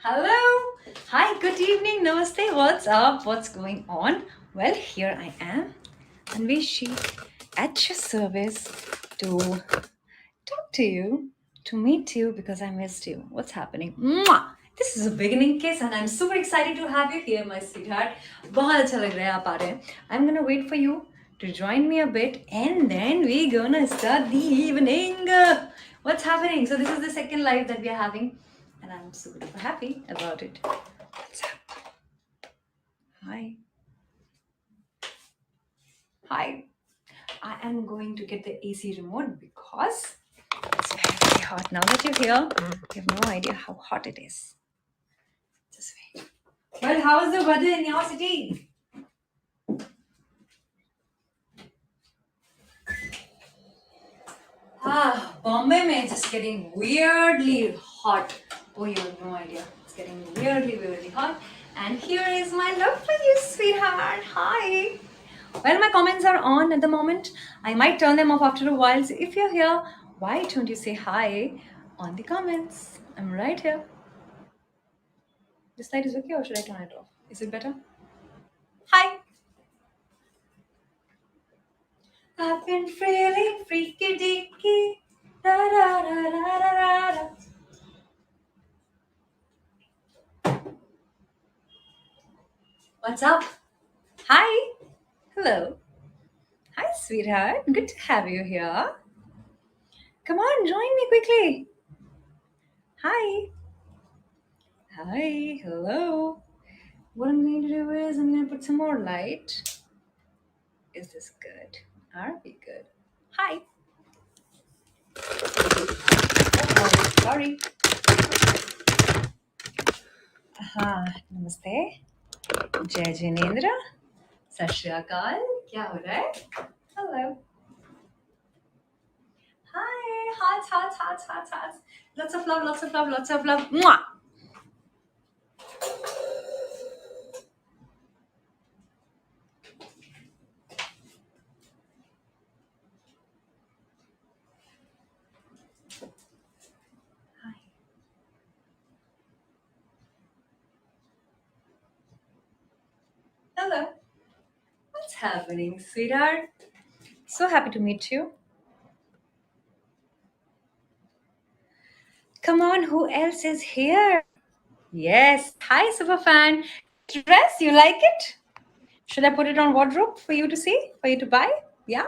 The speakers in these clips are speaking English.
Hello. Hi, good evening. Namaste. What's up? What's going on? Well, here I am, Anvi Sheikh, at your service to talk to you, to meet you because I missed you. What's happening? Mwah! This is a beginning kiss, and I'm super excited to have you here, my sweetheart. बहुत अच्छा लग रहा है आप आ रहे हैं. I'm gonna wait for you to join me a bit, and then we're gonna start the evening. What's happening? So this is the second live that we are having, and I'm super duper happy about it. What's up? Hi. Hi. I am going to get the AC remote because it's very, very hot. Now that you're here, you have no idea how hot it is. Just wait. Well, how's the weather in your city? Bombay mein just getting weirdly hot. Oh, you have no idea. It's getting weirdly, weirdly hot. And here is my love for you, sweetheart. Hi. Well, my comments are on at the moment. I might turn them off after a while. So if you're here, why don't you say hi on the comments? I'm right here. This light is okay, or should I turn it off? Is it better? Hi. I've been feeling freaky deaky. Da, da, da, da, da, da, da. What's up? Hi. Hello. Hi, sweetheart. Good to have you here. Come on, join me quickly. Hi. Hi. Hello. What I'm going to do is I'm going to put some more light. Is this good? Are we good? Hi. Oh, sorry. Namaste. जय जिनेन्द्र. सत श्री अकाल. क्या हो रहा है? Hello. Hi. Hearts, hearts, hearts, hearts, hearts. Lots of love, lots of love, lots of love. Mwah. Hi. Hello. What's happening, sweetheart? So happy to meet you. Come on, who else is here? Yes. Hi, superfan. Dress, you like it? Should I put it on wardrobe for you to see, for you to buy? Yeah?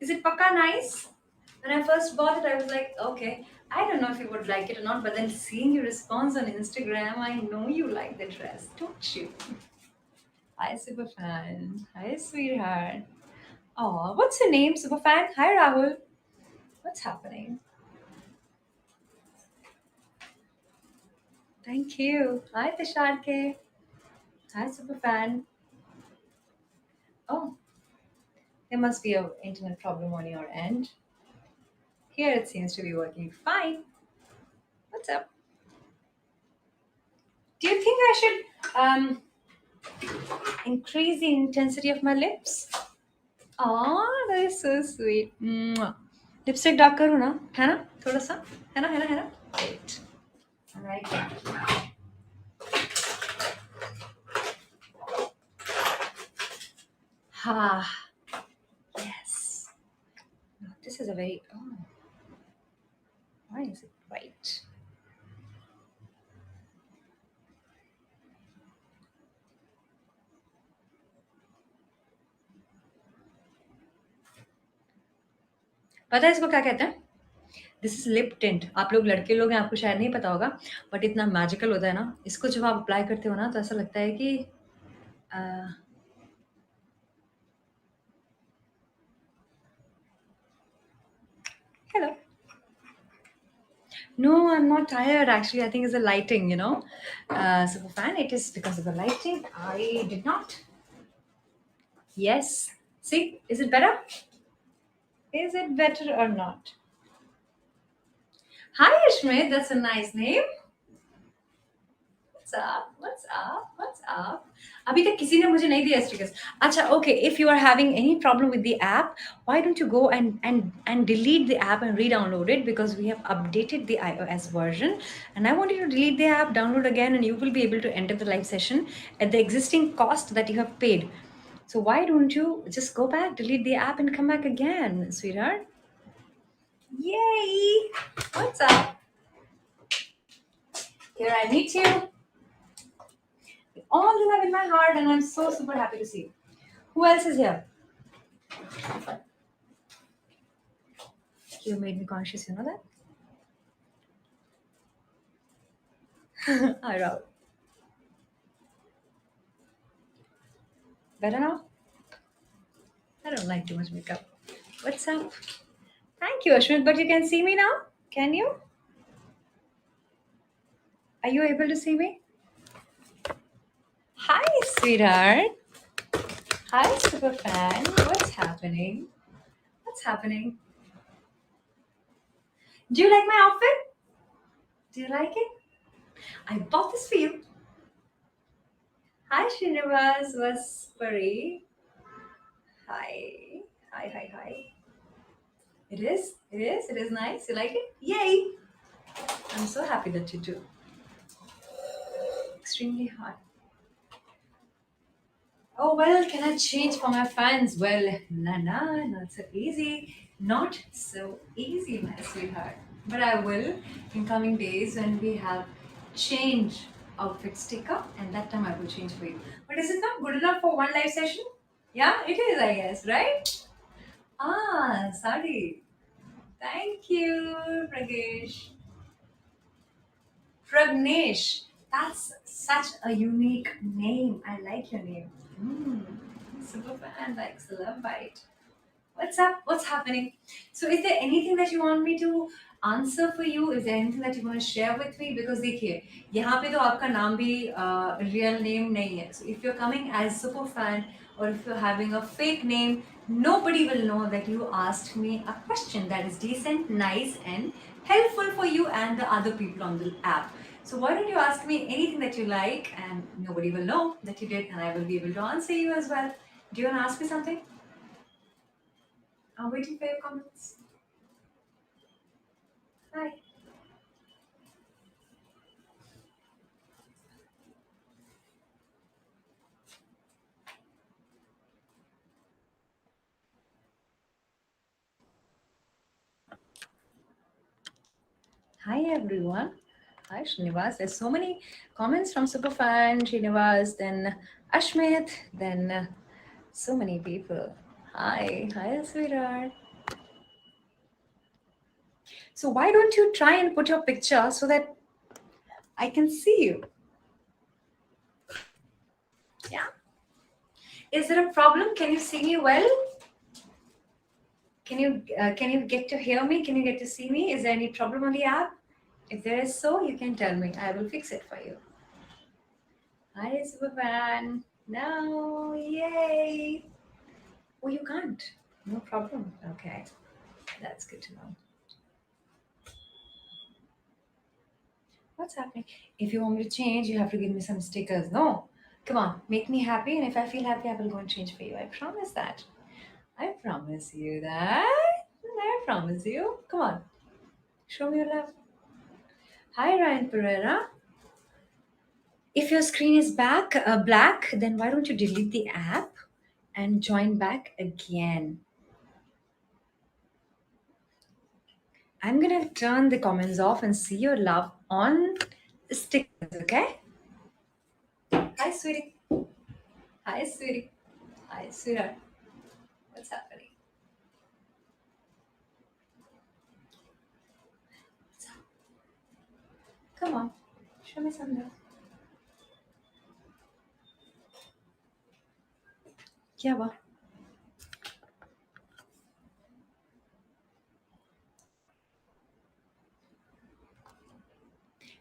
Is it pakka nice? When I first bought it, I was like, okay, I don't know if you would like it or not, but then seeing your response on Instagram, I know you like the dress, don't you? Hi, superfan. Hi, sweetheart. Oh, what's your name, superfan? Hi, Rahul. What's happening? Thank you. Hi, Tisharke. Hi, superfan. Oh, there must be an internet problem on your end. Here it seems to be working fine. What's up? Do you think I should increase the intensity of my lips? Oh, that is so sweet. Lipstick dark करूँ ना है ना थोड़ा सा है ना Great. Alright. Ah, yes. No, this is a very why is it white? पता है इसको क्या कहते हैं? This is lip tint. आप लोग लड़के लोग हैं, आपको शायद नहीं पता होगा, बट इतना मैजिकल होता है ना. इसको जब आप अप्लाई करते हो ना तो ऐसा लगता है कि hello. No, I'm not tired. Actually, I think it's the lighting, Super fan, it is because of the lighting. I did not. Yes. See, is it better? Is it better or not? Hi, Ashmit. That's a nice name. up? What's up? What's up? अभी तक किसी ने मुझे नहीं दिया stickers. अच्छा, okay. If you are having any problem with the app, why don't you go and delete the app and re-download it because we have updated the iOS version. And I want you to delete the app, download again, and you will be able to enter the live session at the existing cost that you have paid. So why don't you just go back, delete the app, and come back again, sweetheart? Yay! What's up? Here I meet you. All the love in my heart, and I'm so super happy to see you. Who else is here? You made me conscious, you know that? I know. Better now? I don't like too much makeup. What's up? Thank you, Ashwin. But you can see me now? Can you? Are you able to see me? Hi, sweetheart. Hi, super fan. What's happening? What's happening? Do you like my outfit? Do you like it? I bought this for you. Hi, Srinivas. Vaspari. Hi. Hi, hi, hi. It is. It is. It is nice. You like it? Yay! I'm so happy that you do. Extremely hot. Oh well, can I change for my fans? Well, not so easy. Not so easy, my sweetheart. But I will in coming days when we have change outfit sticker, and that time I will change for you. But is it not good enough for one live session? Yeah, it is, I guess, right? Ah, sorry. Thank you, Pragesh. Pragnesh. That's such a unique name. I like your name. Mm, super fan likes a love bite. What's up? What's happening? So, is there anything that you want me to answer for you? Is there anything that you want to share with me? Because देखिए यहाँ पे तो आपका नाम भी real name नहीं है. So, if you're coming as super fan or if you're having a fake name, nobody will know that you asked me a question that is decent, nice, and helpful for you and the other people on the app. So why don't you ask me anything that you like, and nobody will know that you did, and I will be able to answer you as well. Do you want to ask me something? I'm waiting for your comments. Hi. Hi everyone. Hi Srinivas. There's so many comments from Superfan, Srinivas, then Ashmit, then so many people. Hi. Hi, sweetheart. So why don't you try and put your picture so that I can see you? Yeah. Is there a problem? Can you see me well? Can you get to hear me? Can you get to see me? Is there any problem on the app? If there is so, you can tell me. I will fix it for you. Hi, Superman. No, yay. Oh, you can't. No problem. Okay, that's good to know. What's happening? If you want me to change, you have to give me some stickers. No, come on, make me happy, and if I feel happy, I will go and change for you. I promise that. I promise you that. I promise you. Come on, show me your love. Hi, Ryan Pereira. If your screen is black, then why don't you delete the app and join back again? I'm gonna turn the comments off and see your love on stickers, okay? Hi, sweetie. Hi, sweetie. Hi, sweetheart. What's happening? What's up? Come on, show me some love. क्या हुआ?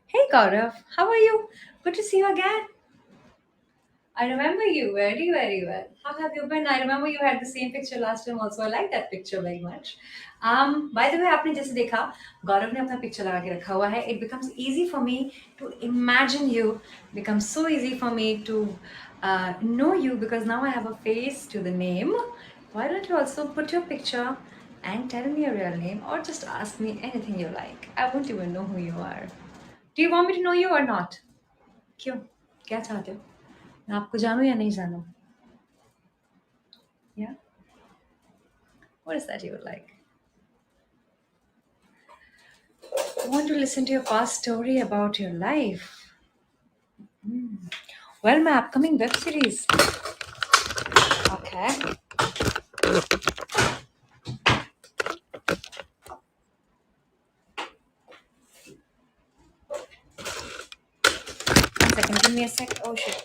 Hey, Gaurav. How are you? Good to see you again. I remember you very, very well. How have you been? I remember you had the same picture last time also. I like that picture very much. By the way, आपने जैसे देखा गौरव ने अपना picture लगा के रखा हुआ है. It becomes easy for me to imagine you. Becomes so easy for me to know you because now I have a face to the name. Why don't you also put your picture and tell me your real name or just ask me anything you like. I won't even know who you are. Do you want me to know you or not? क्यों? क्या चाहते हो? मैं आपको जानूं या नहीं जानूं? Yeah. What is that you would like? I want to listen to your past story about your life. Well, my upcoming web series. Okay. One second. Give me a sec. Oh shit.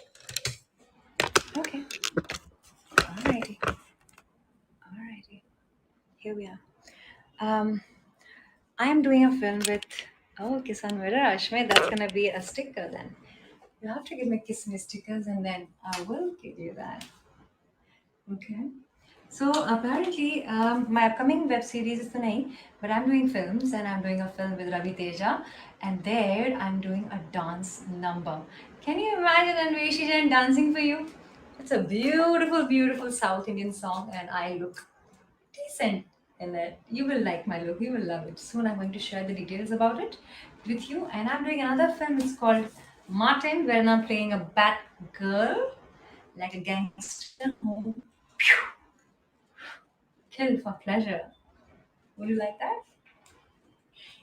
Okay. Alrighty. Alrighty. Here we are. I am doing a film with. Oh, Kisan Mira Ashme. That's gonna be a sticker then. You have to give me kiss me stickers and then I will give you that. Okay. So apparently, my upcoming web series is Tanai, but I'm doing films and I'm doing a film with Ravi Teja, and there I'm doing a dance number. Can you imagine Anveshi Jain dancing for you? It's a beautiful, beautiful South Indian song, and I look decent in it. You will like my look. You will love it. Soon I'm going to share the details about it with you. And I'm doing another film. It's called Martin, where I'm playing a bad girl, like a gangster who kill for pleasure. Would you like that?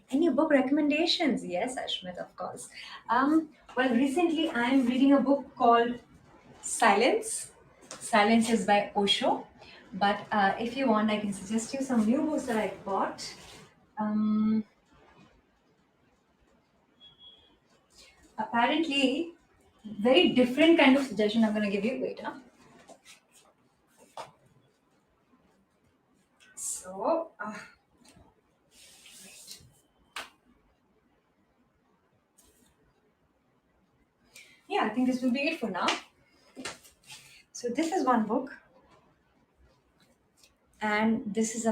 Any book recommendations? Yes, Ashmit, of course. Well, recently I'm reading a book called Silence. Silence is by Osho. But if you want, I can suggest you some new books that I bought. Um, Apparently, very different kind of suggestion I'm going to give you. Wait, huh? So, yeah, I think this will be it for now. So, this is one book, and this is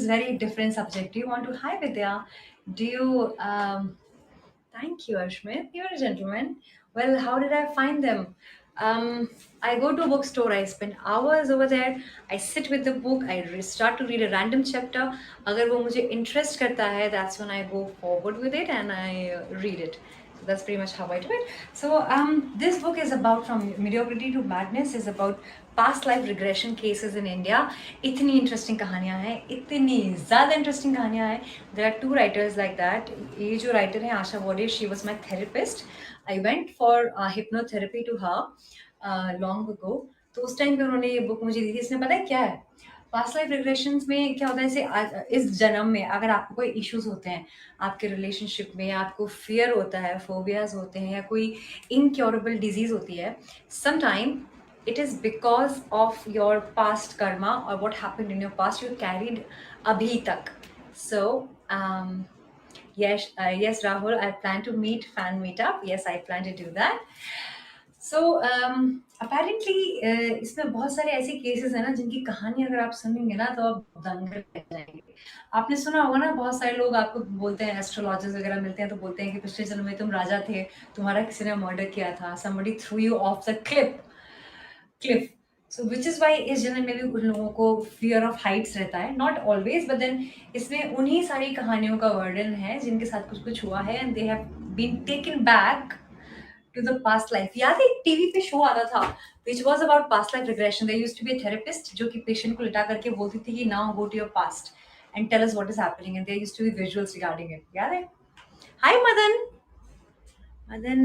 very different subject. Do you want to hi Vidya? Do you thank you, Ashmit. You're a gentleman. Well, how did I find them? I go to a bookstore. I spend hours over there. I sit with the book. Start to read a random chapter. अगर वो मुझे interest करता है, that's when I go forward with it and I read it. So that's pretty much how I do it. So this book is about from mediocrity to madness. Is about past life regression cases in India. इतनी interesting कहानियाँ हैं, इतनी ज़्यादा interesting कहानियाँ हैं. There are two writers like that. ये जो writer है आशा warrior, she was my therapist. I went for hypnotherapy to her long ago. तो उस टाइम पे उन्होंने ये बुक मुझे दी थी. इसमें पता है क्या है, पास्ट लाइफ रिग्रेशंस में क्या होता है, जैसे इस जन्म में अगर आपको कोई इश्यूज होते हैं आपके रिलेशनशिप में, आपको फियर होता है, फोबियाज होते हैं, या कोई इनक्योरेबल डिजीज होती है, sometime it is because of your past karma or what happened in your past you carried abhi tak. So yes, Rahul, I plan to meet fan meetup. Yes, I plan to do that. So apparently इसमें बहुत सारे ऐसे cases हैं ना जिनकी कहानी अगर आप सुनेंगे ना तो आप दंग रह जाएंगे. आपने सुना होगा ना, बहुत सारे लोग आपको बोलते हैं, एस्ट्रोलॉजर्स वगैरह मिलते हैं तो बोलते हैं कि पिछले जन्म में तुम राजा थे, तुम्हारा किसी ने मर्डर किया था, somebody threw you off the cliff. So which is why इस जन्म में भी उन लोगों को फियर ऑफ हाइट्स रहता है, नॉट ऑलवेज बट देन इसमें उन्हीं सारी कहानियों का वर्णन है जिनके साथ कुछ कुछ हुआ है and they have been taken back to the past life. याद है एक टीवी पे शो आता था which was about past life regression. There used to be a therapist जो कि पेशेंट को लिटा करके बोलती थी कि now go to your past and tell us what is happening, and there used to be visuals regarding it. याद है? Hi Madan. Madan,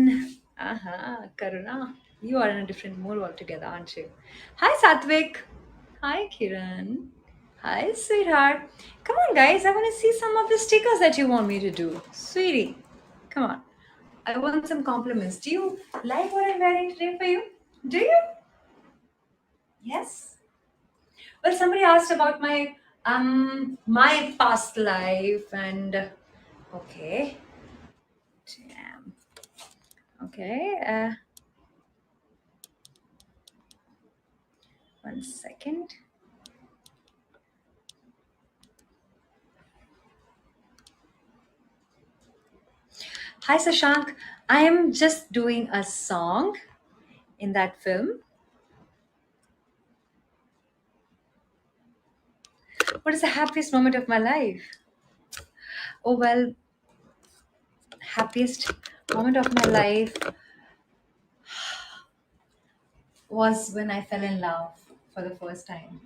Karuna, you are in a different mood altogether, aren't you? Hi Satvik. Hi Kiran. Hi sweetheart. Come on guys, I want to see some of the stickers that you want me to do. Sweetie, come on. I want some compliments. Do you like what I'm wearing today for you? Do you? Yes. Well, somebody asked about my past life and okay. Damn. Okay. One second. Hi, Sashank. I am just doing a song in that film. What is the happiest moment of my life? Oh, well, happiest moment of my life was when I fell in love for the first time.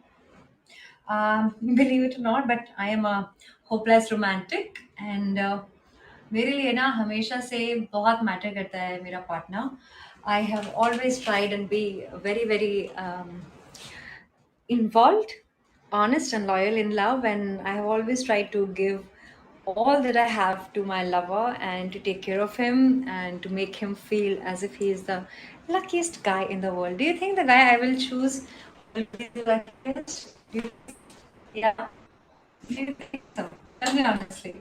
Believe it or not, but I am a hopeless romantic and मेरे लिए ना हमेशा से बहुत matter करता है मेरा partner. I have always tried and be very very involved, honest, and loyal in love. And I have always tried to give all that I have to my lover and to take care of him and to make him feel as if he is the luckiest guy in the world. Do you think the guy I will choose will be the luckiest? Yeah. Do you think so? Tell me honestly.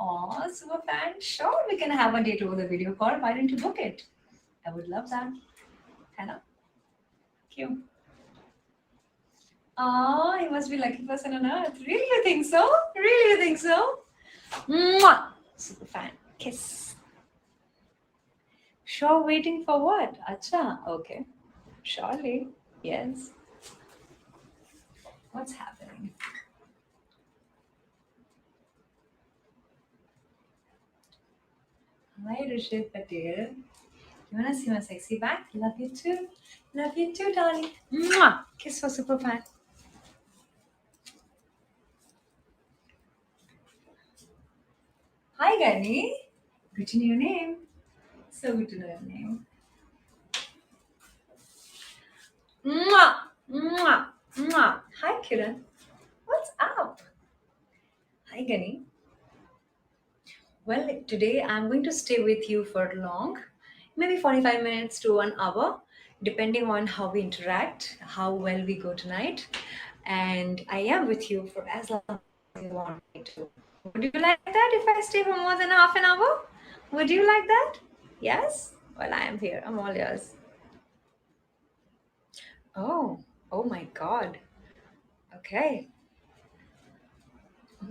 Oh, super fan. Sure, we can have a date over the video call. Why don't you book it? I would love that. Hannah? Cute. Oh, he must be lucky person on earth. Really, you think so? Really, you think so? Mwah! Super fan. Kiss. Sure, waiting for what? Acha. Okay. Surely. Yes. What's happening? Hi, Rishit Patel. You wanna see my sexy back? Love you too. Love you too, darling. Mwah! Kiss for super fan. Hi, Gani. Good to know your name. So good to know your name. Mwah! Mwah! Mwah! Hi, Kiran. What's up? Hi, Gani. Well, today I'm going to stay with you for long, maybe 45 minutes to 1 hour, depending on how we interact, how well we go tonight. And I am with you for as long as you want me to. Would you like that if I stay for more than half an hour? Would you like that? Yes? Well, I am here. I'm all yours. Oh, oh my God. Okay.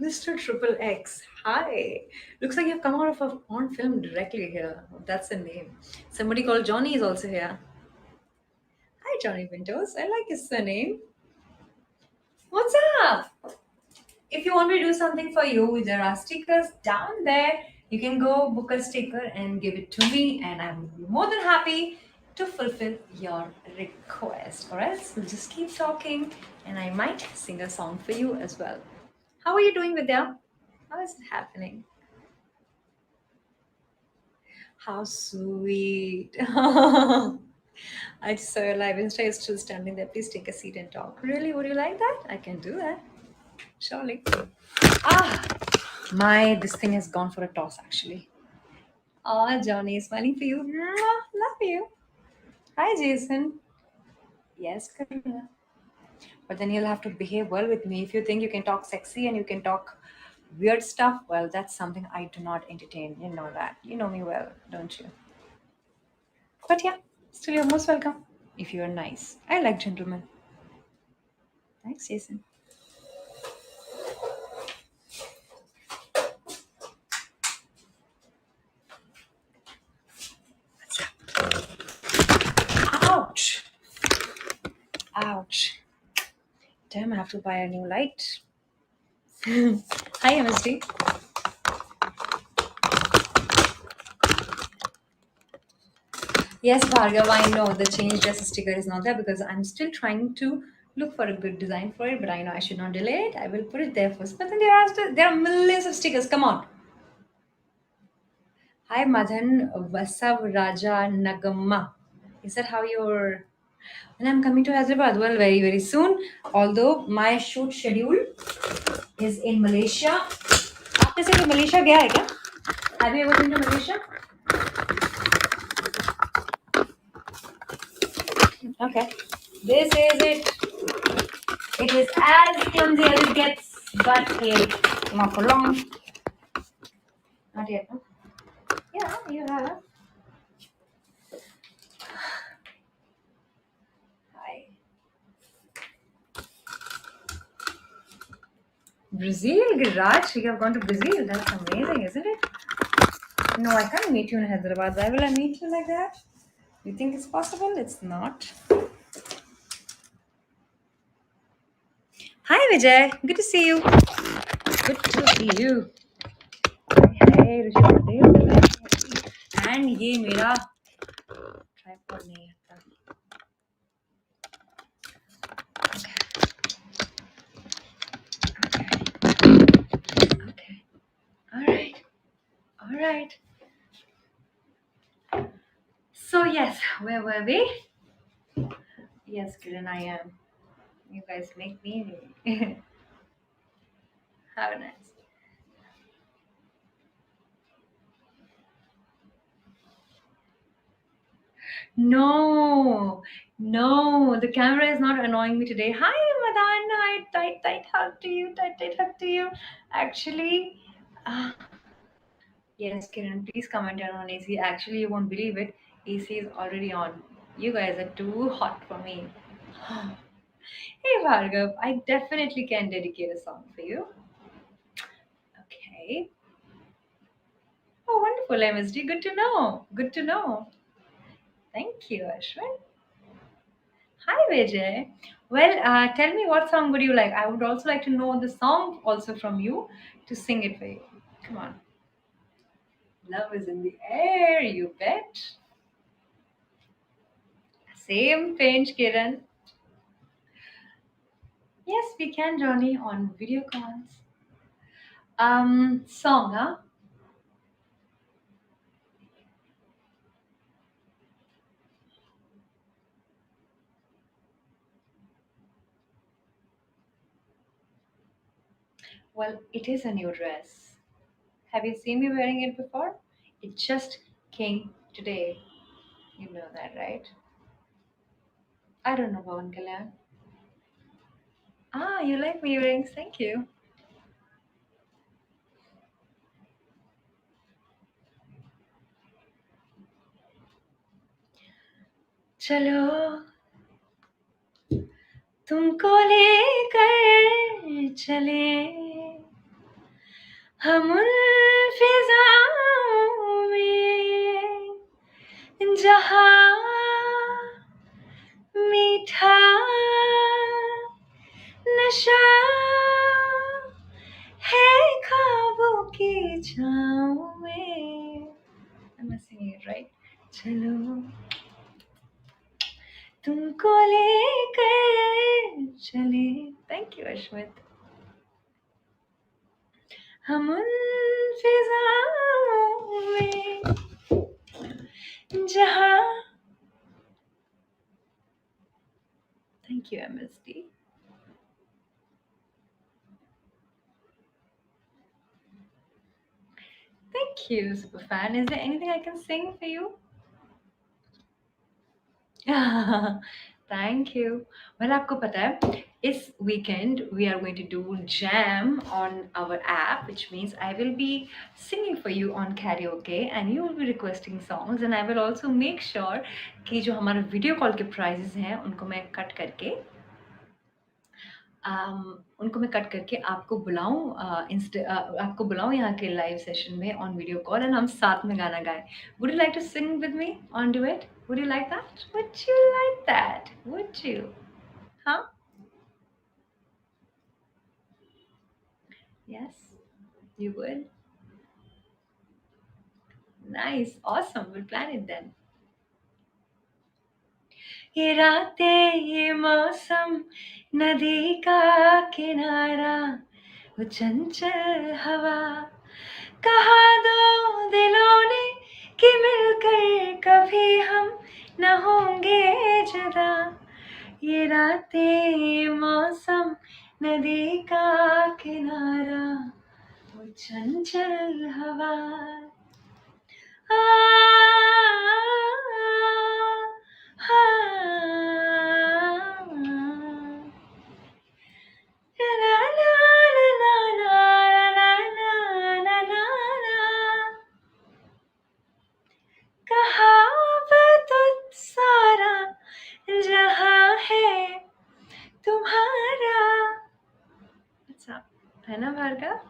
Mr. Triple X. Hi. Looks like you've come out of a porn film directly here. That's the name. Somebody called Johnny is also here. Hi, Johnny Winters. I like his surname. What's up? If you want me to do something for you, there are stickers down there. You can go book a sticker and give it to me, and I will be more than happy to fulfill your request. Or else we'll just keep talking, and I might sing a song for you as well. How are you doing, Vidya? How is it happening? How sweet. I just saw your live Insta is still standing there. Please take a seat and talk. Really? Would you like that? I can do that. Surely. Ah, my this thing has gone for a toss actually. Ah, Johnny is smiling for you. Mwah, love you. Hi, Jason. Yes, Karina. But then you'll have to behave well with me. If you think you can talk sexy and you can talk weird stuff, well, that's something I do not entertain. You know that. You know me well, don't you? But yeah, still you're most welcome. If you're nice. I like gentlemen. Thanks, Jason. Ouch! Ouch. Damn, I have to buy a new light. Hi, MSD. Yes, Bhargav, I know the change dress sticker is not there because I'm still trying to look for a good design for it, but I know I should not delay it. I will put it there first. But then there are millions of stickers. Come on. Hi, Madan Vasav Raja Nagamma. Is that how you're? And I'm coming to Hyderabad. Well, very, very soon. Although my shoot schedule is in Malaysia. आपने से Malaysia गया है क्या? Have you ever been to Malaysia? Okay. This is it. It is as clumsy as it gets, but hey, not for long. Not yet. No? Yeah, you have. Hi. Brazil, Giraj, you have gone to Brazil. That's amazing, isn't it? No, I can't meet you in Hyderabad. Why will I meet you like that? You think it's possible? It's not. Hi, Vijay. Good to see you. Good to see you. Hey, Rishabh Patel and ये मेरा tripod नहीं आता. Okay. All right. So yes, where were we? Yes, Kiran, I am. You guys make me have a nice. No, no, the camera is not annoying me today. Hi, Madan. Hi, tight hug to you. Tight hug to you. Actually, uh, yes, Kiran, please comment down on AC. Actually, you won't believe it. AC is already on. You guys are too hot for me. Hey, Bhargav, I definitely can dedicate a song for you. Okay. Oh, wonderful, MSD. Good to know. Good to know. Thank you, Ashwin. Hi, Vijay. Well, tell me what song would you like? I would also like to know the song also from you to sing it for you. Come on. Love is in the air, you bet. Same pinch, Kiran. Yes, we can, Johnny, on video calls. Song, huh? Well, it is a new dress. Have you seen me wearing it before? It just came today. You know that, right? I don't know, Bhavan Kalyan. Ah, you like my earrings? Thank you. चलो तुमको लेकर चले हम उन फिजाओं में जहाँ मीठा नशा है ख्वाबों की छाँव में. Am I singing it right? चलो तुमको लेकर चले. Thank you, Ashmit. हम उन फिजाओं में जहाँ. Thank you, MSD. Thank you, Superfan. Is there anything I can sing for you? Thank you. Well, आपको पता है इस weekend we are going to do jam on our app, which means I will be singing for you on karaoke and you will be requesting songs and I will also make sure कि जो हमारा video call के prizes हैं उनको मैं cut करके उनको मैं कट करके आपको बुलाऊँ आपको बुलाऊँ यहाँ के लाइव सेशन में ऑन वीडियो कॉल एंड हम साथ में गाना गाएँ. Would you like to sing with me on duet? Would you like that? Would you like that? Would you? हाँ? Yes, you would. Nice, awesome. We'll plan it then. ये रातें ये मौसम नदी का किनारा वो चंचल हवा कहा दो दिलों ने कि मिलकर कभी हम न होंगे जुदा. ये रातें ये मौसम नदी का किनारा वो चंचल हवा. आ, आ, ला, ला, ला, ला, ला, ला, ला, ला, ला, ला. कहा अब तो सारा जहां है तुम्हारा. अच्छा है ना Bhargav?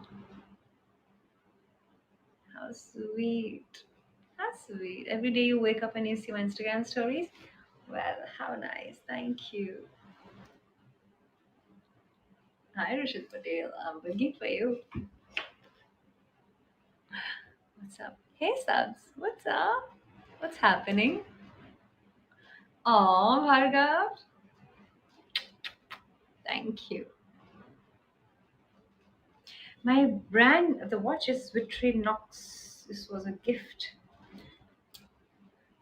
How sweet. How sweet. Every day you wake up and you see my Instagram stories. Well, how nice. Thank you. Hi, Rishit Patel. I'm looking for you. What's up? Hey, Subs. What's up? What's happening? Oh, Bhargav. Thank you. My brand, the watch is Victorinox. This was a gift.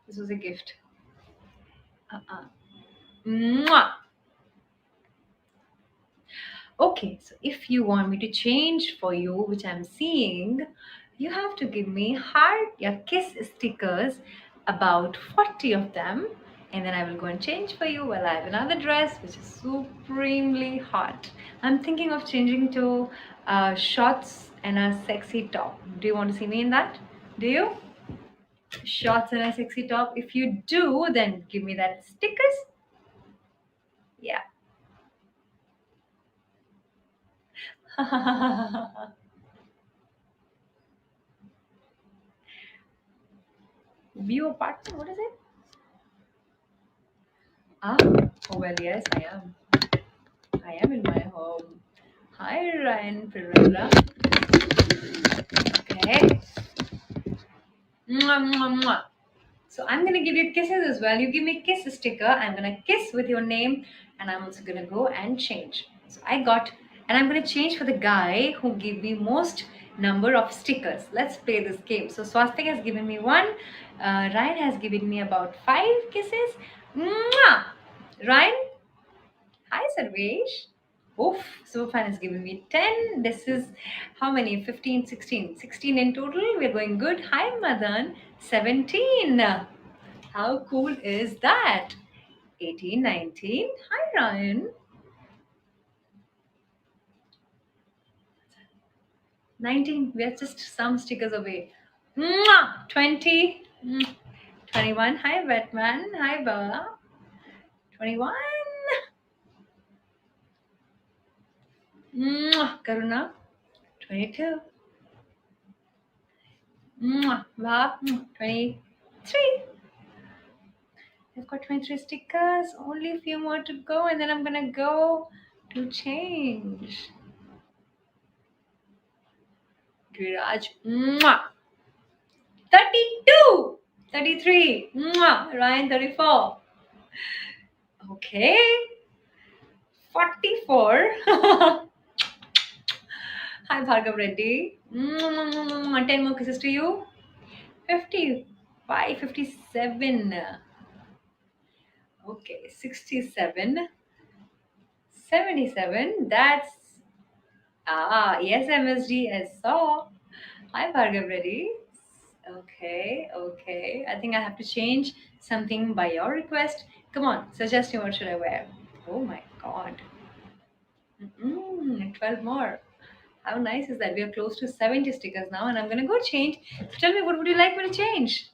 This was a gift. Uh-uh. Mwah! Okay, so if you want me to change for you, which I'm seeing, you have to give me heart or kiss stickers, about 40 of them, and then I will go and change for you. Well, I have another dress which is supremely hot. I'm thinking of changing to shorts and a sexy top. Do you want to see me in that? Do you? Shorts and a sexy top. If you do, then give me that stickers. Yeah. View apartment. What is it? Ah, oh well, yes, I am. I am in my home. Hi, Ryan Pereira. Okay. Mwah, mwah, mwah. So I'm gonna give you kisses as well. You give me a kiss sticker. I'm gonna kiss with your name, and I'm also gonna go and change. So I got, and I'm gonna change for the guy who gave me most number of stickers. Let's play this game. So Swastik has given me one. Ryan has given me about 5 kisses. Mwah! Ryan, hi Sarvesh. Oof, Superfan has given me 10. This is how many? 15, 16. 16 in total. We're going good. Hi Madan, 17. How cool is that? 18, 19. Hi Ryan. 19. We are just some stickers away. Mwah! 20. 21. Hi Batman. Hi Ba. 21. Mwah! Karuna. 22. Mwah! Ba. 23. I've got 23 stickers. Only a few more to go, and then I'm gonna go to change. Giraj. Mwah! 32. 33. Mwah! Ryan, 34. Okay. 44. Hi, Bhargav Reddy. 10 more kisses to you. 55, 57. Okay, 67. 77. That's. Yes, MSG, I saw. Hi, Bhargav Reddy. Okay, okay. I think I have to change something by your request. Come on, suggest me what should I wear. Oh my god. 12 more. How nice is that? We are close to 70 stickers now, and I'm gonna go change. So tell me, what would you like me to change?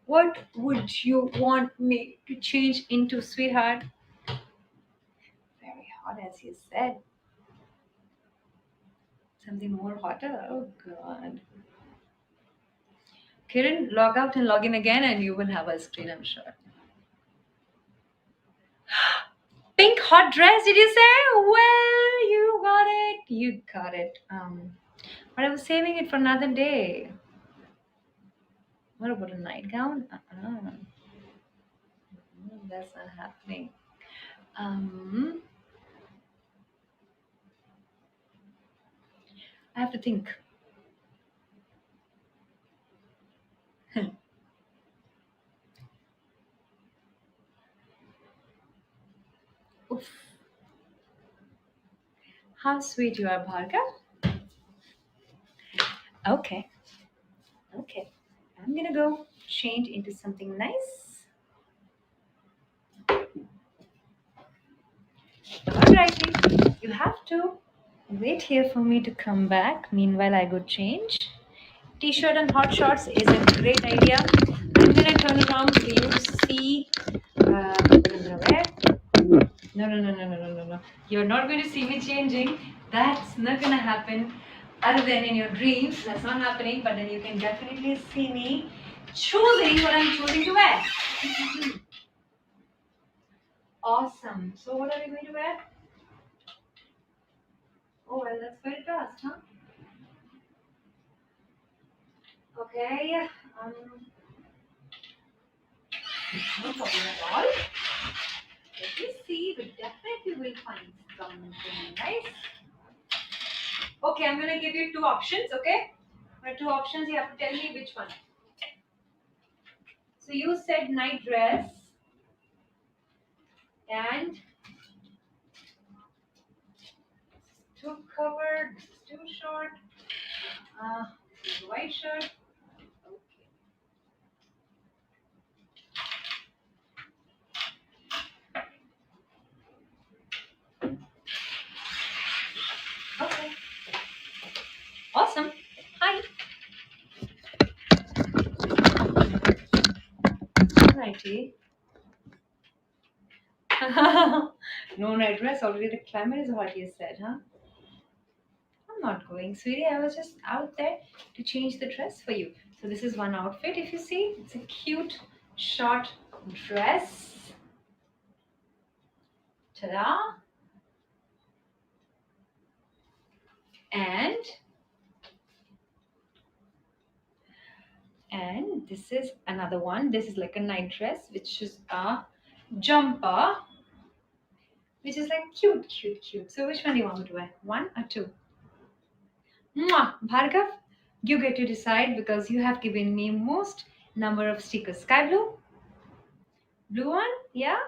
What would you want me to change into, sweetheart? Very hot, as you said. Something more hotter? Oh god. Kiran, log out and log in again, and you will have a screen, I'm sure. Pink hot dress, did you say? Well, you got it. You got it. But I was saving it for another day. What about a nightgown? That's not happening. I have to think. Oof. How sweet you are, Bhargav. Okay. Okay. I'm gonna go change into something nice. Alrighty. You have to wait here for me to come back. Meanwhile, I go change. T-shirt and hot shorts is a great idea. I'm gonna turn around so you see what I'm gonna wear. No, no, no, no, no, no, no, no. You're not going to see me changing. That's not going to happen. Other than in your dreams, that's not happening. But then you can definitely see me choosing what I'm choosing to wear. Awesome. So what are we going to wear? Oh well, that's very fast, huh? Okay. Um, no problem at all. Let me see. We definitely will find something nice. Okay, I'm gonna give you two options. Okay, there are two options. You have to tell me which one. So you said night dress and too covered, this is too short. This is white shirt. Okay. Awesome. Hi. Alrighty. No night dress. Already the climate is hot. You said, huh? I'm not going, sweetie. I was just out there to change the dress for you. So this is one outfit. If you see, it's a cute short dress. Ta-da! And this is another one. This is like a night dress, which is a jumper, which is like cute, cute, cute. So which one do you want me to wear? One or two? Mwah! Bhargav, you get to decide because you have given me most number of stickers. Sky blue? Blue one? Yeah?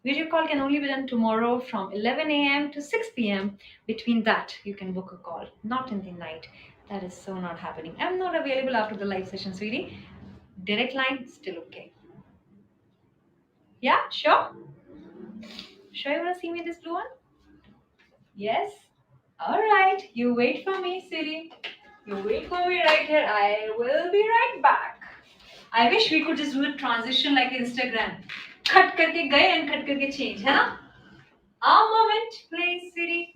Video call can only be done tomorrow from 11 a.m. to 6 p.m. Between that, you can book a call, not in the night. That is so not happening. I'm not available after the live session, sweetie. Direct line, still okay. Yeah, sure. Sure, you want to see me in this blue one? Yes? Alright, you wait for me, sweetie. You wait for me right here. I will be right back. I wish we could just do a transition like Instagram. Cut करके गए and cut करके change, है ना? A moment, please, sweetie.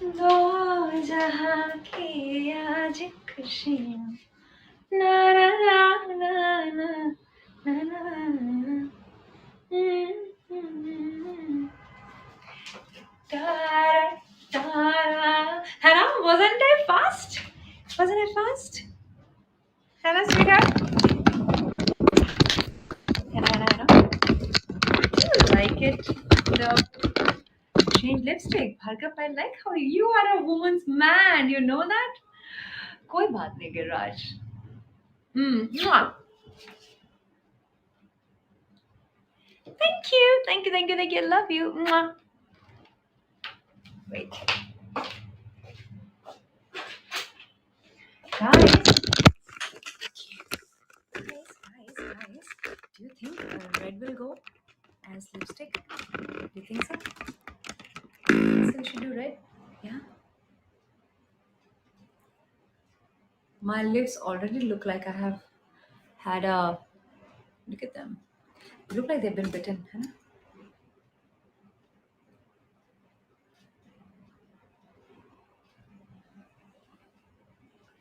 दो जहां की आज खुशियाँ ना ना ना ना ना ना ना Hannah, wasn't I fast? Wasn't I fast? Hannah, sweetheart? Hannah. Do you like it? The shade lipstick. Bhargav, I like how you are a woman's man. You know that? कोई बात नहीं Giriraj. Mwah. Thank you. Love you. Mwah. Wait. Guys. Guys. Do you think red will go as lipstick? Do you think so? So we should do red. Yeah. My lips already look like I have had a. Look at them. They look like they've been bitten. Huh?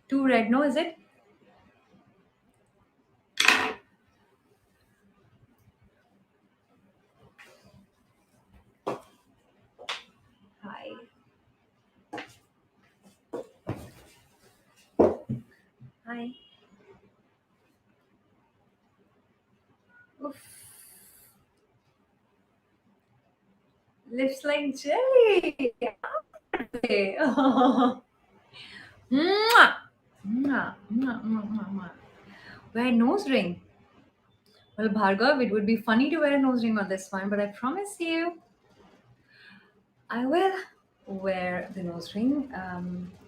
Too red, no, is it? Hi. Hi. Oof. lips like jelly. Mwah, mwah, mwah, mwah, mwah, mwah. Wear nose ring. Well, Bhargav, it would be funny to wear a nose ring on this one, but I promise you, I will wear the nose ring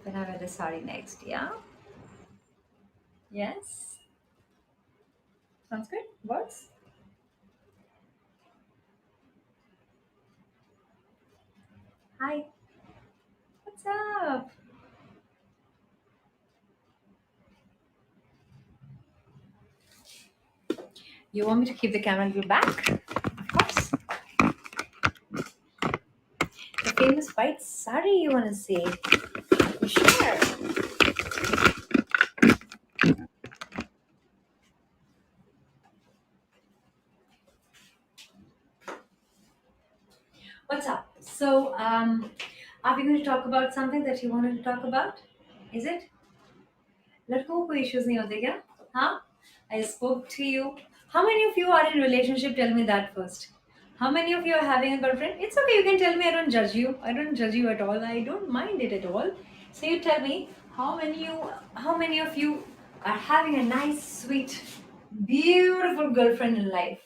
when I wear the sari next. Yeah. Yes. Sounds good. Works. Hi. What's up? You want me to keep the camera a little back? Of course. The famous white sari, you want to say? Sure. What's up? So, are we going to talk about something that you wanted to talk about? Is it? लड़कों को issues नहीं होते क्या? हाँ? I spoke to you. How many of you are in relationship? Tell me that first. How many of you are having a girlfriend? It's okay. You can tell me. I don't judge you. I don't judge you at all. I don't mind it at all. So you tell me how many of you are having a nice, sweet, beautiful girlfriend in life?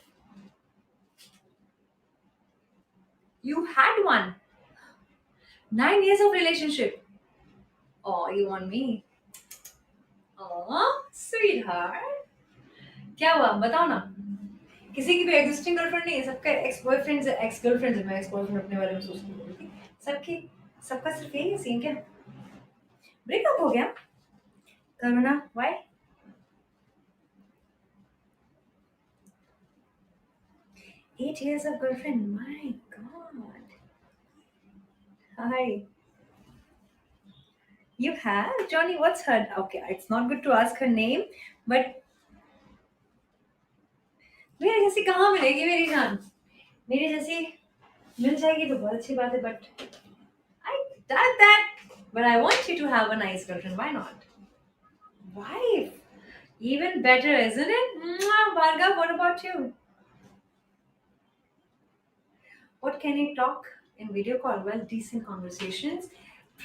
You had one. 9 years of relationship. Oh, you want me? Oh, sweetheart. क्या हुआ बताओ ना. किसी की भी existing girlfriend नहीं है, सबका एक्स बॉयफ्रेंड्स एक्स गर्लफ्रेंड्स है. मैं एक्स बॉयफ्रेंड अपने बारे में सोचती हूँ. सबकी सबका सिर्फ यही सीन क्या? ब्रेकअप हो गया. करो ना. Why? 8 years of girlfriend. My God. Hi. You have Johnny. What's her? Okay, it's not good to ask her name, but मेरे जैसी कहाँ मिलेगी मेरी जान. मेरी जैसी मिल जाएगी तो बहुत अच्छी बात है. But I doubt that. But I want you to have a nice girlfriend. Why not? Wife. Even better, isn't it? Mwah, Bhargav, what about you? What can you talk in video call? Well, decent conversations,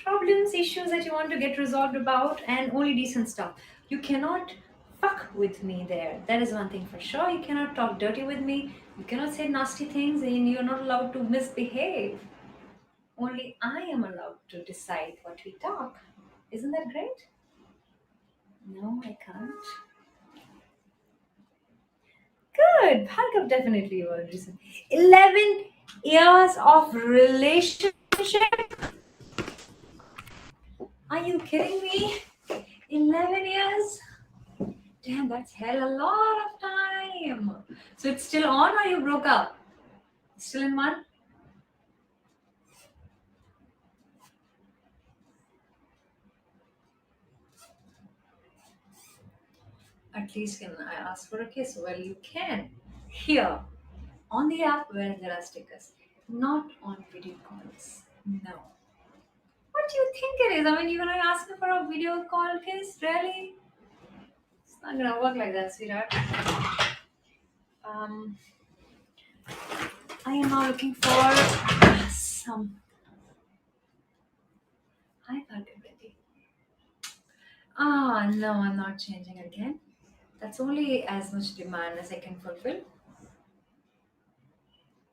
problems, issues that you want to get resolved about, and only decent stuff. You cannot fuck with me there. That is one thing for sure. You cannot talk dirty with me. You cannot say nasty things, and you're not allowed to misbehave. Only I am allowed to decide what we talk. Isn't that great? No, I can't. Good. Bhargav definitely will listen. 11 years of relationship? Are you kidding me? 11 years? Damn, that's hell a lot of time. So it's still on or you broke up? Still in one? At least can I ask for a kiss? Well, you can. Here, on the app where there are stickers. Not on video calls. No. What do you think it is? I mean, you're gonna ask me for a video call kiss? Really? It's not gonna work like that, sweetheart. Um, I am now looking for some. Hi, Bhargav. Ah, no, I'm not changing again. That's only as much demand as I can fulfill.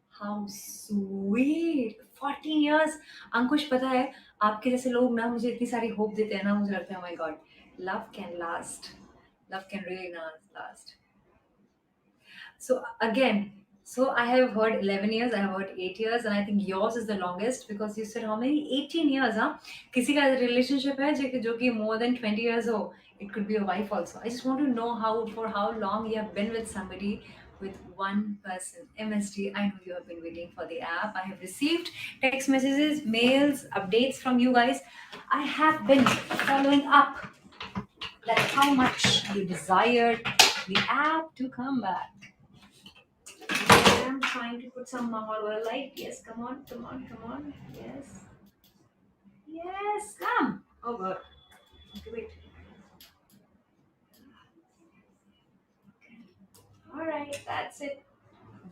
How sweet! 14 years. अंकुश पता है आपके जैसे लोग ना मुझे इतनी सारी hope देते हैं ना, मुझे लगता है my God, love can last. Love can really last. So again, so I have heard 11 years, I have heard 8 years, and I think yours is the longest because you said how many? 18 years, huh? किसी का relationship है जो कि more than 20 years हो. It could be a wife also. I just want to know for how long you have been with somebody, with one person. MSD, I know you have been waiting for the app. I have received text messages, mails, updates from you guys. I have been following up that how much you desired the app to come back. I'm trying to put some more light. Yes, come on, come on, come on. Yes. Yes, come. Oh, God. Okay, wait. All right, that's it.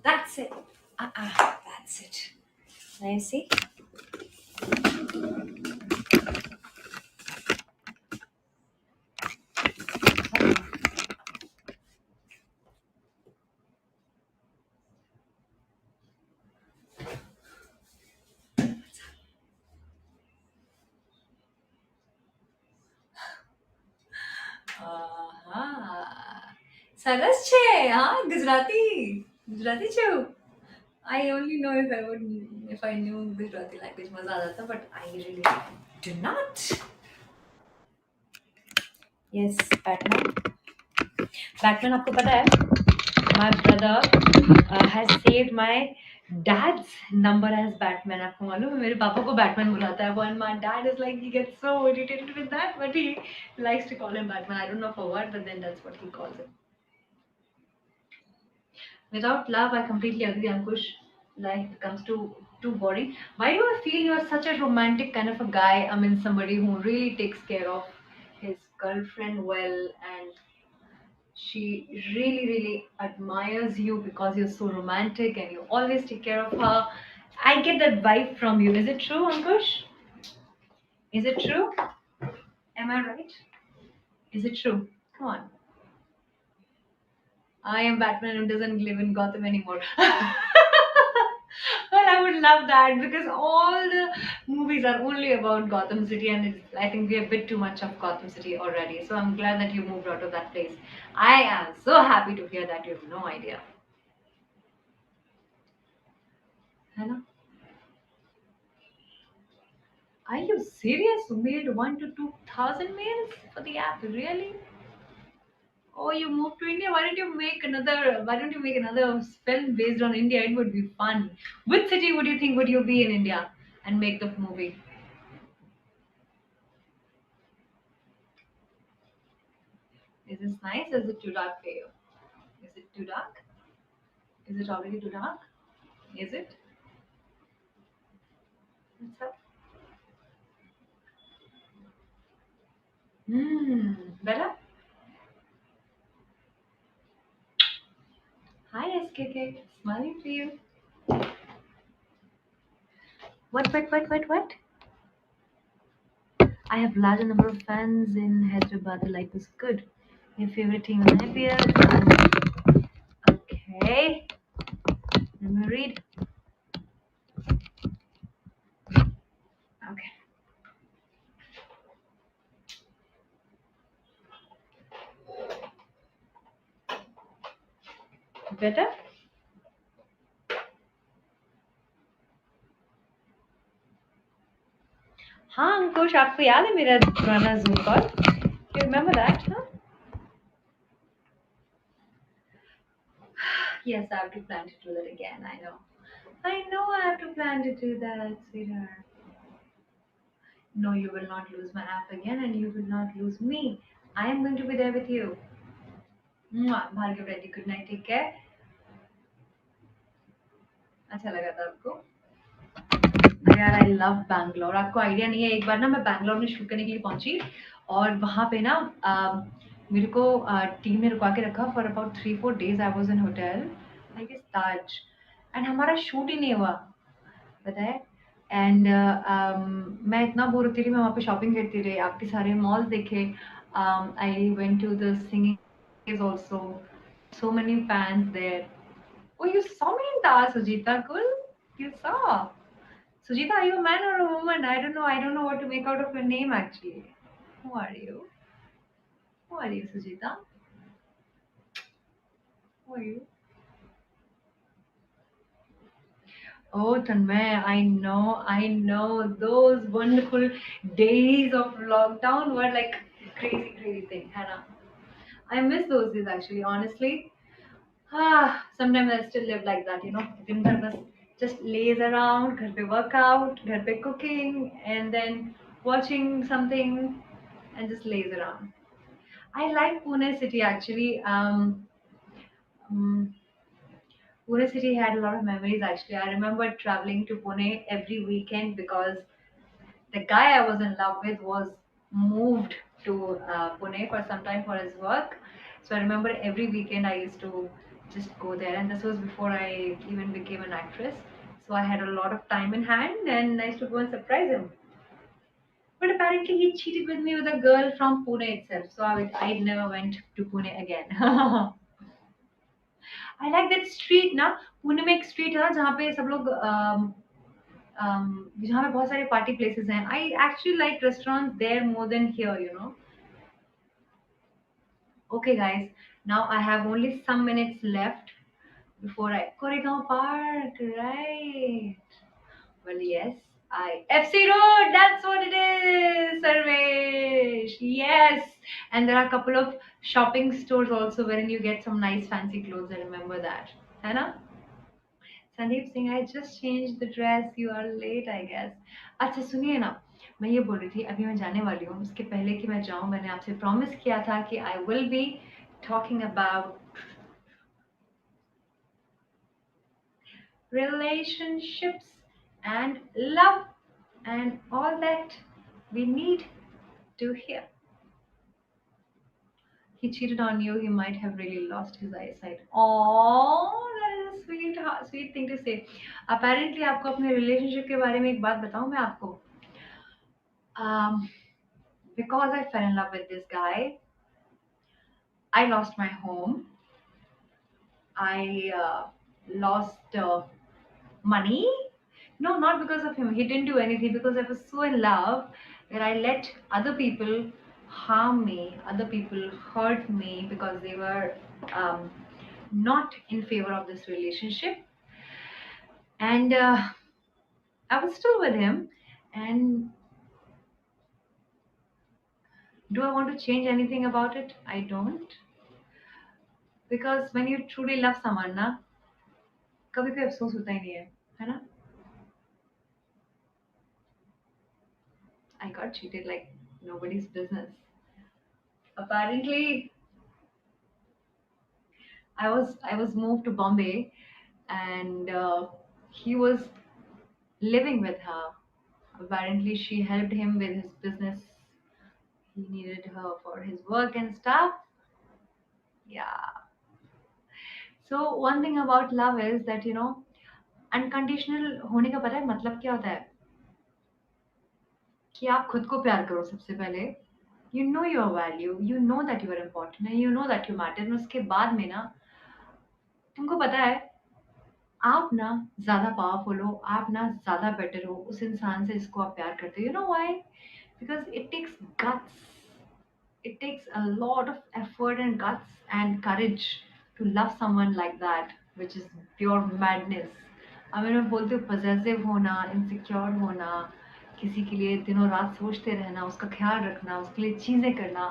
That's it. That's it. Now you see. Ah, સરસ છે હા ગુજરાતી ગુજરાતી છું. I only know if I knew Gujarati language मजा आ जाता but I really do not. Yes, Batman. Batman आपको पता है? My brother has saved my dad's number as Batman. आपको मालूम है मेरे पापा को Batman बुलाता है. When my dad is like he gets so irritated with that, but he likes to call him Batman. I don't know for what, but then that's what he calls him. Without love, I completely agree, Ankush. Life becomes too boring. Why do I feel you're such a romantic kind of a guy? I mean, somebody who really takes care of his girlfriend well, and she really admires you because you're so romantic and you always take care of her. I get that vibe from you. Is it true, Ankush? Is it true? Am I right? Is it true? Come on. I am Batman who doesn't live in Gotham anymore. Well, I would love that because all the movies are only about Gotham City, and I think we have a bit too much of Gotham City already. So I'm glad that you moved out of that place. I am so happy to hear that. You have no idea. Hannah, are you serious? You made 1 to 2,000 mails for the app? Really? Oh, you moved to India. Why don't you make another? Why don't you make another film based on India? It would be fun. Which city would you think would you be in India and make the movie? Is this nice? Or is it too dark for you? Is it too dark? Is it already too dark? Is it? What's up? Hmm. Better? Hi, SKK. Smiling for you. What? I have larger number of fans in Hyderabad. The life is good. Your favorite team in IPL? Okay. Let me read. Okay. Better? हाँ अंकुश आपको याद है मेरा पुराना zoom call? You remember that? Huh? Yes, I have to plan to do that again. I know. I know I have to plan to do that, sweetheart. No, you will not lose my app again, and you will not lose me. I am going to be there with you. Mwah. Bhargav Reddy, good night. Take care. अच्छा लगा था आपको? यार I love Bangalore. आपको idea नहीं है, एक बार ना मैं बैंगलोर में शूट करने के लिए पहुंची और वहां पे ना मेरे को टीम ने रुका के रखा for about 3-4 days. I was in hotel I guess Taj and हमारा शूट ही नहीं हुआ, पता है. एंड मैं इतना बोर होती रही, मैं वहाँ पे शॉपिंग करती रही, आपके सारे मॉल्स देखे. I went to the singing is also so many fans there. Oh, you saw me in Taj, Sujita. Cool. You saw. Sujita, are you a man or a woman? I don't know. I don't know what to make out of your name actually. Who are you? Who are you, Sujita? Who are you? Oh, Tanmay, I know. Those wonderful days of lockdown were like crazy thing, Hannah. I miss those days actually, honestly. Sometimes I still live like that, you know. दिन भर बस just laze around, घर पे workout, घर पे cooking, and then watching something and just laze around. I like Pune city actually. Um, Pune city had a lot of memories actually. I remember traveling to Pune every weekend because the guy I was in love with was moved to Pune for some time for his work. So I remember every weekend I used to just go there, and this was before I even became an actress. So I had a lot of time in hand and I used to go and surprise him. But apparently he cheated with me with a girl from Pune itself. So I never went to Pune again. I like that street ना, पुणे में एक street है ना जहाँ पे सब लोग जहाँ पे बहुत सारे party places हैं. I actually like restaurants there more than here, you know. Okay, guys, now I have only some minutes left before I Koregaon Park, right? Well, yes, I FC Road. That's what it is, Sarvesh. Yes, and there are a couple of shopping stores also wherein you get some nice fancy clothes. I remember that, है ना? Sandeep Singh, I just changed the dress. You are late, I guess. अच्छा सुनिए ना, मैं ये बोल रही थी अभी मैं जाने वाली हूँ. उसके पहले कि मैं जाऊँ मैंने आपसे प्रॉमिस किया था कि I will be talking about relationships and love and all that we need to hear. He cheated on you, he might have really lost his eyesight. Oh, that is a sweet thing to say. Apparently, आपको अपने relationship के बारे में एक बात बताऊं मैं आपको. Um, because I fell in love with this guy, I lost my home. I lost money. No, not because of him. He didn't do anything because I was so in love that I let other people harm me, other people hurt me because they were um, not in favor of this relationship. And I was still with him. And do I want to change anything about it? I don't. Because when you truly love someone, ना कभी कोई अफसोस होता ही नहीं है ना? I got cheated like nobody's business. Apparently, I was moved to Bombay, and he was living with her. Apparently, she helped him with his business. He needed her for his work and stuff. Yeah. So one thing about love is that unconditional होने का पता है मतलब क्या होता है कि आप खुद को प्यार करो सबसे पहले. You know your value, you know that you are important, and you know that you matter. और उसके बाद में ना तुमको पता है आप ना ज़्यादा पावरफुल हो, आप ना ज़्यादा बेटर हो उस इंसान से जिसको आप प्यार करते हो. You know why? Because it takes guts. It takes a lot of effort and guts and courage to love someone like that, which is pure madness. अगर मैं बोलती हूँ possessive होना, insecure होना, किसी के लिए दिनों रात सोचते रहना, उसका ख्याल रखना, उसके लिए चीजें करना,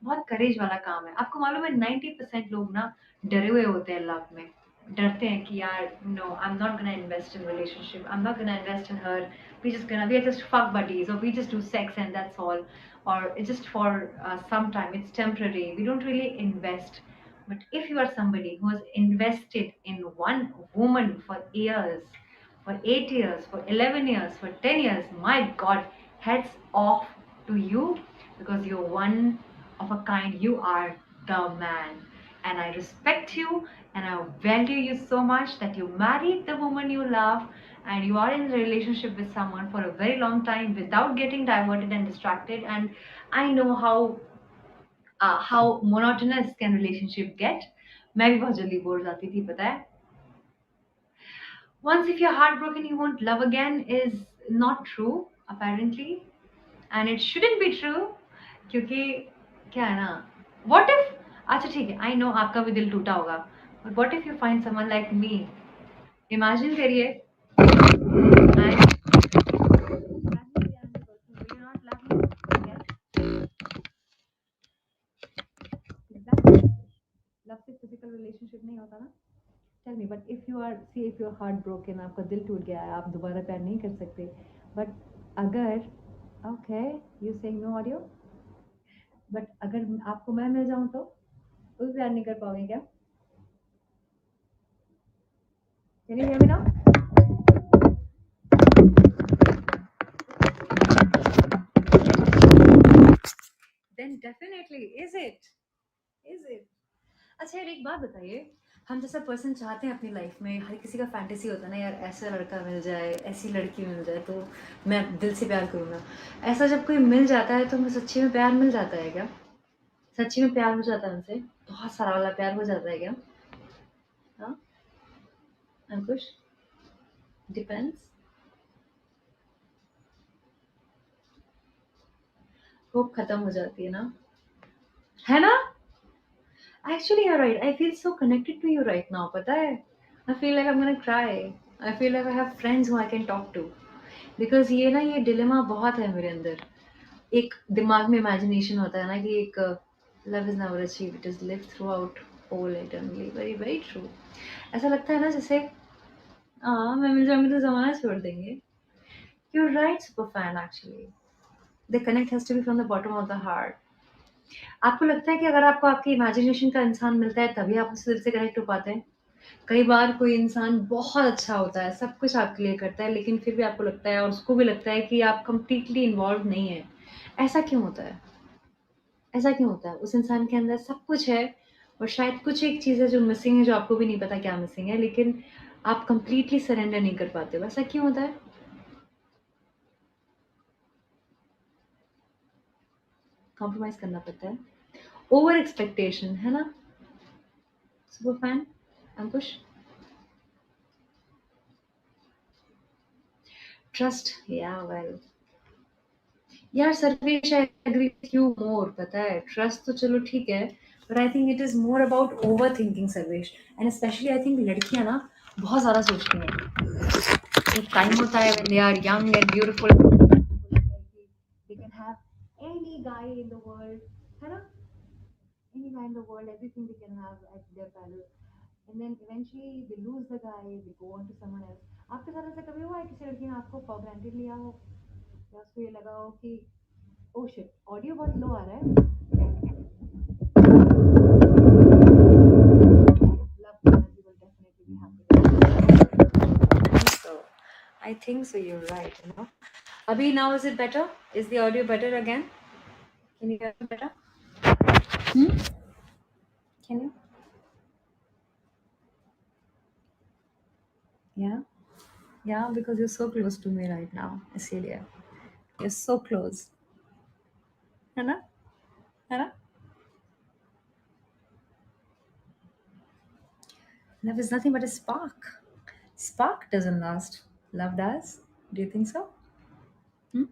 बहुत करेज वाला काम है. आपको मालूम है 90% लोग ना डरे हुए होते हैं लव में. डरते हैं कि यार no I am not gonna invest in relationship, I am not gonna invest in her, we are just fuck buddies, or we just do sex and that's all, or it's just for some time, it's temporary, we don't really invest. But if you are somebody who has invested in one woman for years, for 8 years, for 11 years, for 10 years, my god, heads off to you, because you're one of a kind. You are the man. And I respect you and I value you so much that you married the woman you love and you are in a relationship with someone for a very long time without getting diverted and distracted. And I know how monotonous can relationship get. मैं भी बहुत जल्दी bore हो जाती थी पता है. Once if you're heartbroken you won't love again is not true apparently, and it shouldn't be true. क्योंकि क्या है ना, what if, अच्छा ठीक है, I know आपका भी दिल टूटा होगा, but what if you find someone like me? Imagine करिए, and will you not love me again? Exactly. Love से physical relationship नहीं होता ना. Tell me, but if you are, see, if you're heartbroken, आपका दिल टूट गया है, आप दोबारा प्यार नहीं कर सकते, but अगर, okay, you saying no audio, but अगर आपको मैं मिल जाऊं तो भी प्यार नहीं कर पाओगे क्या? Can you hear me now? Then definitely, is it? अच्छा यार एक बात बताइए, हम जैसा पर्सन चाहते हैं अपनी लाइफ में, हर किसी का फैंटेसी होता है ना यार, ऐसा लड़का मिल जाए, ऐसी लड़की मिल जाए तो मैं दिल से प्यार करूँगा। ऐसा जब कोई मिल जाता है तो हमें सच्ची में प्यार मिल जाता है क्या? सच्ची में प्यार हो जाता है उनसे? बहुत सारा वाला प्यार हो जाता है क्या? हाँ, अंकुश, डिपेंड्स। होप खत्म हो जाती है ना? Actually you are right, I feel so connected to you right now, पता है? I feel like I am gonna cry. I feel like I have friends who I can talk to. Because ये dilemma बहुत है मेरे अंदर। एक दिमाग में इमेजिनेशन होता है ना कि एक love is never achieved, it is lived throughout whole eternally. Very, very true. ऐसा लगता है ना जैसे मैं मिल जाऊँगी तो ज़माना छोड़ देंगे। You are right super fan actually. The connect has to be from the bottom of the heart. आपको लगता है कि अगर आपको आपके इमेजिनेशन का इंसान मिलता है तभी आप उससे दिल से कनेक्ट हो पाते हैं? कई बार कोई इंसान बहुत अच्छा होता है, सब कुछ आपके लिए करता है, लेकिन फिर भी आपको लगता है और उसको भी लगता है कि आप कंप्लीटली इन्वॉल्व नहीं हैं। ऐसा क्यों होता है? ऐसा क्यों होता है? उस इंसान के अंदर सब कुछ है और शायद कुछ एक चीज़ है जो मिसिंग है, जो आपको भी नहीं पता क्या मिसिंग है, लेकिन आप कंप्लीटली सरेंडर नहीं कर पाते हो। ऐसा क्यों होता है? कॉम्प्रोमाइज़ करना पड़ता है। ओवर एक्सपेक्टेशन, है ना? Super fan, Ankush? ट्रस्ट, या वेल, यार Sarvesh, I agree with you more, पता है? ट्रस्ट तो चलो ठीक है, but I think it is more about overthinking Sarvesh. And especially I think लड़कियाँ ना बहुत ज़्यादा सोचती हैं। एक टाइम होता है when they are young and beautiful, they can have any guy in the world, है ना? Any guy in the world, everything they can have at their palace. And then eventually they lose the guy, they go on to someone else. आपके साथ ऐसा कभी हुआ है किसी लड़की ने आपको फॉर ग्रांटेड लिया हो, या उसको ये लगा हो कि ओ शिट, ऑडियो बहुत लो आ रहा है? Love you will definitely be happy. So I think so, you're right, you know. Abhi, now is it better? Is the audio better again? Can you hear me better? Hmm? Can you? Yeah. Yeah, because you're so close to me right now, Celia. You're so close. है ना? है ना? Love is nothing but a spark. Spark doesn't last. Love does. Do you think so? Hmm?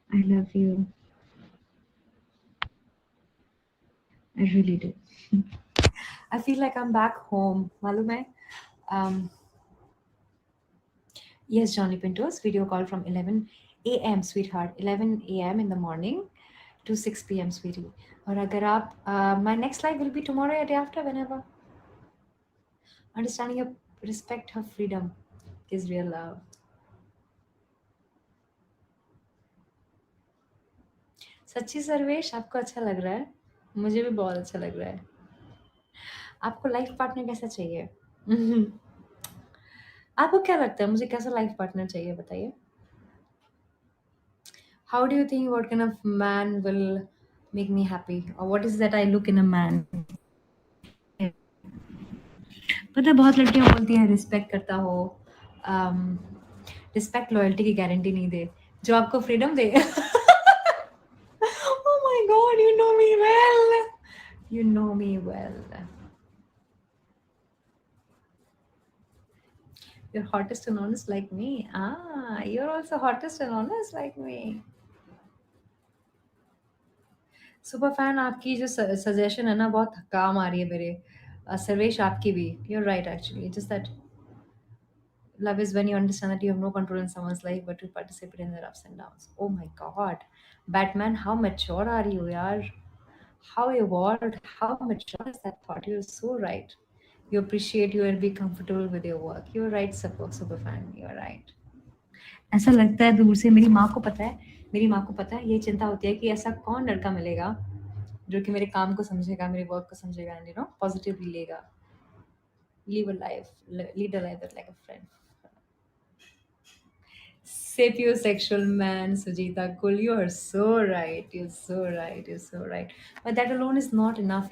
I love you. I really do. I feel like I'm back home. मालूम है? Um, yes, Johnny Pinto's video call from 11 a.m. sweetheart. 11 a.m. in the morning to 6 p.m. sweetie. और अगर आप my next live will be tomorrow or day after, whenever. Understanding your respect her freedom is real love. सच्ची सर्वेश, आपको अच्छा लग रहा है? मुझे भी बहुत अच्छा लग रहा है। आपको लाइफ पार्टनर कैसा चाहिए? आपको क्या लगता है मुझे कैसा लाइफ पार्टनर चाहिए, बताइए? How do you think what kind of man will make me happy, or what is that I look in a man? पता है बहुत लड़कियां बोलती हैं रिस्पेक्ट करता हो, रिस्पेक्ट लॉयल्टी की गारंटी नहीं दे, जो आपको freedom they. Oh my god, you know me well. You know me well. You're hottest and honest like me. Ah, you're also hottest and honest like me. Super fan, आपकी जो suggestion है ना बहुत काम आ रही है मेरे। सर्वेश, आपकी भी। You're right actually. Just that love is when you understand that you have no control in someone's life but you participate in their ups and downs. Oh my god. Batman, how mature are you, yaar? How evolved, how mature is that thought? You're so right. You appreciate you and be comfortable with your work. You're right, super fan. You're right. ऐसा लगता है दूर से, मेरी माँ को पता है, मेरी माँ को पता है, ये चिंता होती है कि ऐसा कौन लड़का मिलेगा जो कि मेरे काम को समझेगा, मेरे वर्क को समझेगा एंड पॉजिटिवली लेगा. Live a life, lead a life like a friend. Sapiosexual man, Sujita Kul, you are so right. You're so right. You're so right. But that alone is not enough.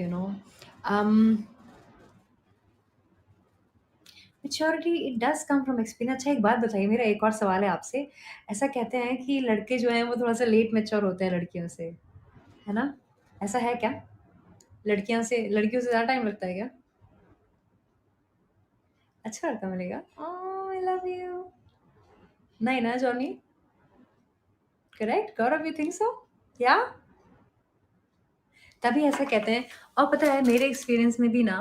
Um, Maturity, it does come from experience. अच्छा, एक बात बताइए, मेरा एक और सवाल है आपसे. ऐसा कहते हैं कि लड़के जो हैं वो थोड़ा सा लेट मैच्योर होते हैं लड़कियों से, है ना? ऐसा है क्या? लड़कियों से ज़्यादा टाइम लगता है क्या? अच्छा लड़का मिलेगा? Oh, I love you. नहीं ना Johnny? Correct? Gaurav, you think so? या? तभी ऐसा कहते हैं. और पता है मेरे एक्सपीरियंस में भी ना,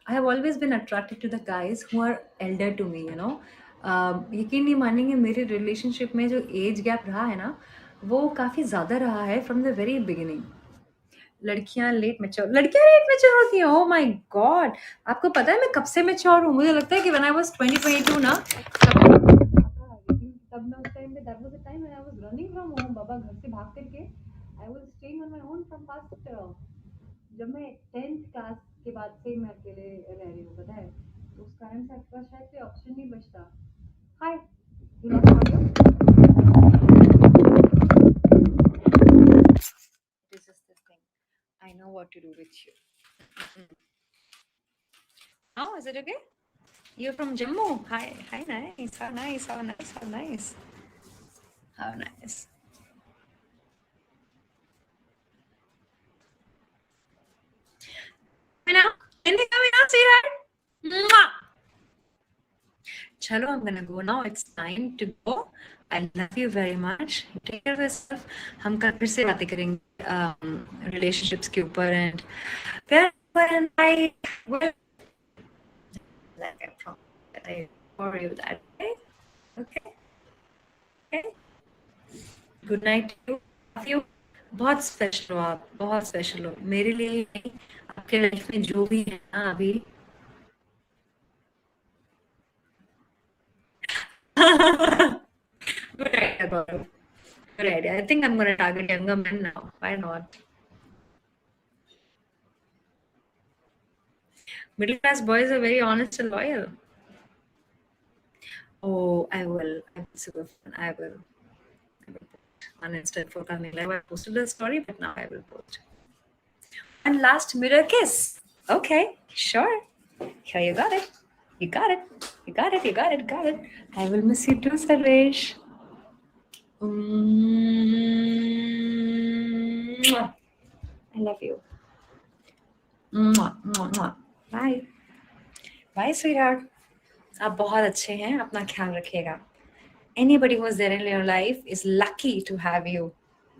I have always been attracted to the guys who are elder to me. यकीन नहीं मानेंगे, मेरे रिलेशनशिप में जो एज गैप रहा है ना, वो काफ़ी ज़्यादा रहा है फ्रॉम द वेरी बिगिनिंग. लड़कियां लेट मेच्योर होती हैं. Oh my God. आपको पता है मैं कब से मेच्योर हूँ? मुझे लगता है कि व्हेन आई वाज 2022 ना, तब मैं उस टाइम पे, that was the time when I was running from home. बाबा घर से भाग करके I was staying on my own from past. जब मैं 10th क्लास के बाद से मैं अकेले रह रही हूँ, पता है, तो उस कारण से आपके पास शायद कोई ऑप्शन नहीं बचता. Hi, you lost audio. This is the thing, I know what to do with you. How is it okay? You're from Jammu. Hi, hi, nice. How nice, how nice, how nice, how nice. Coming out? Anything coming out, sweetheart? Mwah! Chalo, I'm gonna go now. It's time to go. I love you very much. Take care of yourself. हम कल फिर से बातें करेंगे relationships के ऊपर and when I will like I promise I for you that. Okay? Okay? Okay? Good night to you. Love you. बहुत special हो आप, बहुत स्पेशल हो मेरे लिए ही नहीं, आपके लाइफ में जो भी है ना अभी. Good idea, Gaurav. Good idea. I think I'm going to target younger men now. Why not? Middle class boys are very honest and loyal. Oh, I will. I'm super fun. I will. I will post on Insta for coming live. I posted the story, but now I will post. And last mirror kiss. Okay, sure. Here you got it. You got it. You got it. You got it. Got it. I will miss you too, Sarvesh. Mwah. I love you. Mwah, mwah, mwah. Bye. Bye, sweetheart. आप बहुत अच्छे हैं. अपना ख्याल रखिएगा. Anybody who is there in your life is lucky to have you.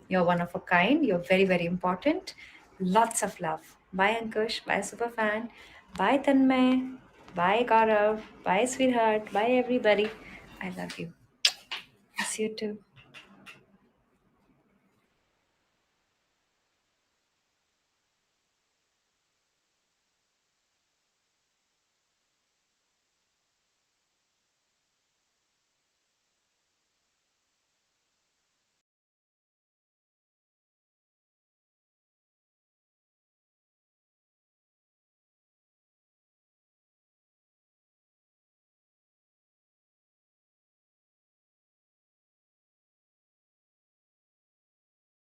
You're one of a kind. You're very, very important. Lots of love. Bye, Ankush. Bye, Superfan. Bye, Tanmay. Bye, Gaurav. Bye, sweetheart. Bye, everybody. I love you. Miss you too.